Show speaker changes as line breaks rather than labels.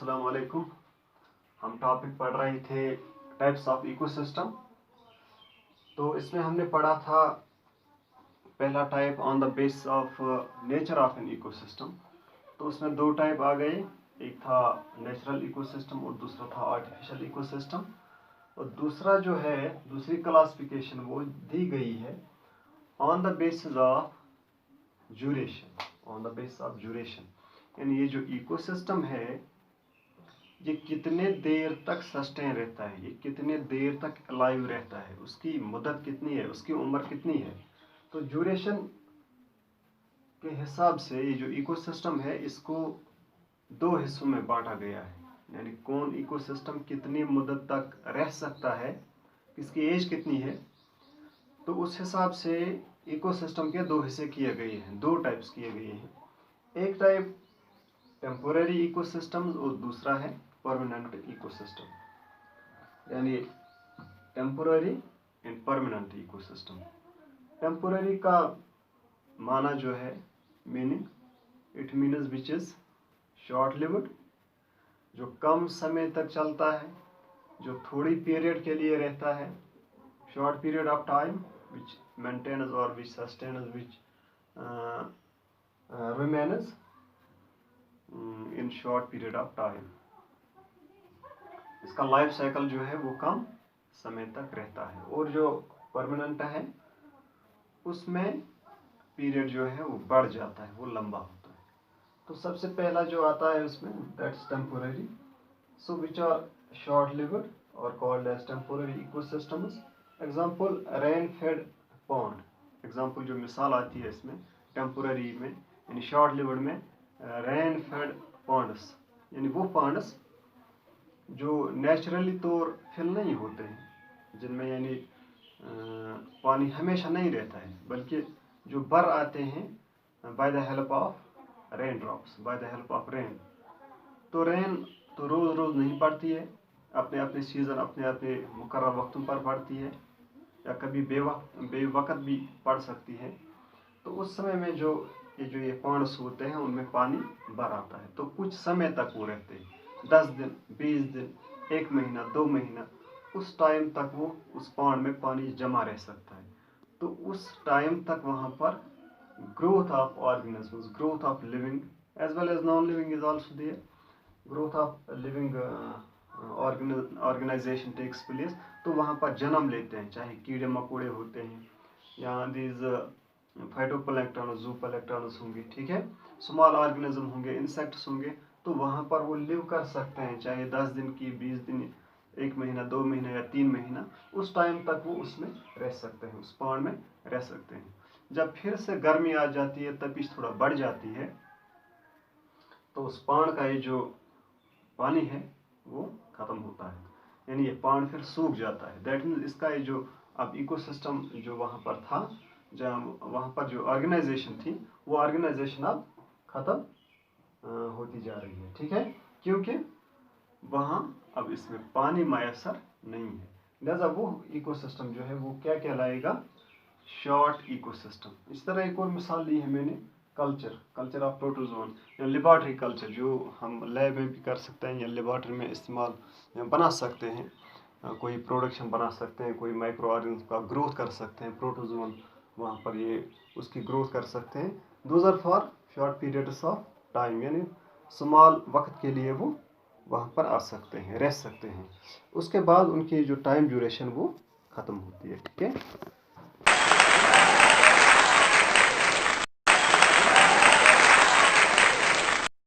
अस्सलाम वालेकुम। हम टॉपिक पढ़ रहे थे टाइप्स ऑफ इकोसिस्टम। तो इसमें हमने पढ़ा था पहला type on the basis of nature of an ecosystem. तो उसमें दो टाइप आ गए, एक था नेचुरल इकोसिस्टम और दूसरा था आर्टिफिशियल इकोसिस्टम। और दूसरा जो है, दूसरी क्लासिफिकेशन वो दी गई है on the basis of duration. On the basis of duration यानी ये जो इकोसिस्टम है ये कितने देर तक सस्टेन रहता है, ये कितने देर तक अलाइव रहता है, उसकी मुद्दत कितनी है, उसकी उम्र कितनी है। तो ड्यूरेशन के हिसाब से ये जो इकोसिस्टम है इसको दो हिस्सों में बांटा गया है। यानी कौन इकोसिस्टम कितनी मुद्दत तक रह सकता है, इसकी एज कितनी है। तो उस हिसाब से इकोसिस्टम के दो हिस्से किए गए हैं, दो टाइप्स किए गए हैं। एक टाइप टेम्पोररी इकोसिस्टम्स और दूसरा है परमानेंट इकोसिस्टम। यानी temporary and permanent ecosystem. Temporary का माना जो है meaning, it means which is short lived, जो कम समय तक चलता है, जो थोड़ी पीरियड के लिए रहता है, short period of time which maintains और which sustains which remains in short period of time. इसका लाइफ साइकिल जो है वो कम समय तक रहता है। और जो परमानेंट है उसमें पीरियड जो है वो बढ़ जाता है, वो लंबा होता है। तो सबसे पहला जो आता है उसमें that's temporary, so which are short lived और called as temporary ecosystems. Example rain fed pond. Example जो मिसाल आती है इसमें टेम्पोररी में यानी शॉर्ट लिव्ड में, रेन फेड पॉन्ड्स यानी वो पॉन्ड्स जो नेचुरली तौर फिल नहीं होते हैं, जिनमें यानी पानी हमेशा नहीं रहता है, बल्कि जो भर आते हैं by the help of rain drops, by the help of rain. तो रेन तो रोज़ रोज़ नहीं पड़ती है, अपने अपने सीज़न अपने अपने मुकर्रर वक्तों पर पड़ती है, या कभी बेवक्त भी पड़ सकती है। तो उस समय में जो ये पॉन्ड्स होते हैं उनमें पानी भर आता है। तो कुछ समय तक वो रहते हैं, 10 दिन, 20 दिन, 1 महीना, 2 महीना, उस टाइम तक वो उस पॉन्ड में पानी जमा रह सकता है। तो उस टाइम तक वहाँ पर growth of organisms, growth of living as well as non living is also there, growth of living organisation takes place. तो वहाँ पर जन्म लेते हैं, चाहे कीड़े मकोड़े होते हैं या दीज फाइटोप्लैंक्टन, ज़ूप्लैंक्टन होंगे, ठीक है, स्मॉल ऑर्गेनिज्म होंगे, इंसेक्ट्स होंगे। तो वहाँ पर वो लिव कर सकते हैं, चाहे 10 दिन की, 20 दिन, 1 महीना, 2 महीना या 3 महीना, उस टाइम तक वो उसमें रह सकते हैं, उस पॉन्ड में रह सकते हैं। जब फिर से गर्मी आ जाती है, तपिश थोड़ा बढ़ जाती है, तो उस पॉन्ड का ये जो पानी है वो ख़त्म होता है, यानी ये पॉन्ड फिर सूख जाता है। दैट मीन्स इसका ये जो अब इकोसिस्टम जो वहाँ पर था, जब वहाँ पर जो ऑर्गेनाइजेशन थी, वो ऑर्गेनाइजेशन अब ख़त्म होती जा रही है, ठीक है, क्योंकि वहाँ अब इसमें पानी मैसर नहीं है। लिहाजा वो इकोसिस्टम जो है वो क्या कहलाएगा, शॉर्ट इकोसिस्टम। इस तरह एक और मिसाल ली है मैंने, कल्चर ऑफ प्रोटोजोन या लेबॉर्ट्री कल्चर, जो हम लैब में भी कर सकते हैं या लेबॉर्ट्री में इस्तेमाल बना सकते हैं, कोई प्रोडक्शन बना सकते हैं, कोई माइक्रो ऑर्गेनिज्म का ग्रोथ कर सकते हैं, प्रोटोजोन वहाँ पर ये उसकी ग्रोथ कर सकते हैं। Those are for short periods of time, यानी स्मॉल वक्त के लिए वो वहाँ पर आ सकते हैं, रह सकते हैं। उसके बाद उनकी जो टाइम ड्यूरेशन वो ख़त्म होती है, ठीक है।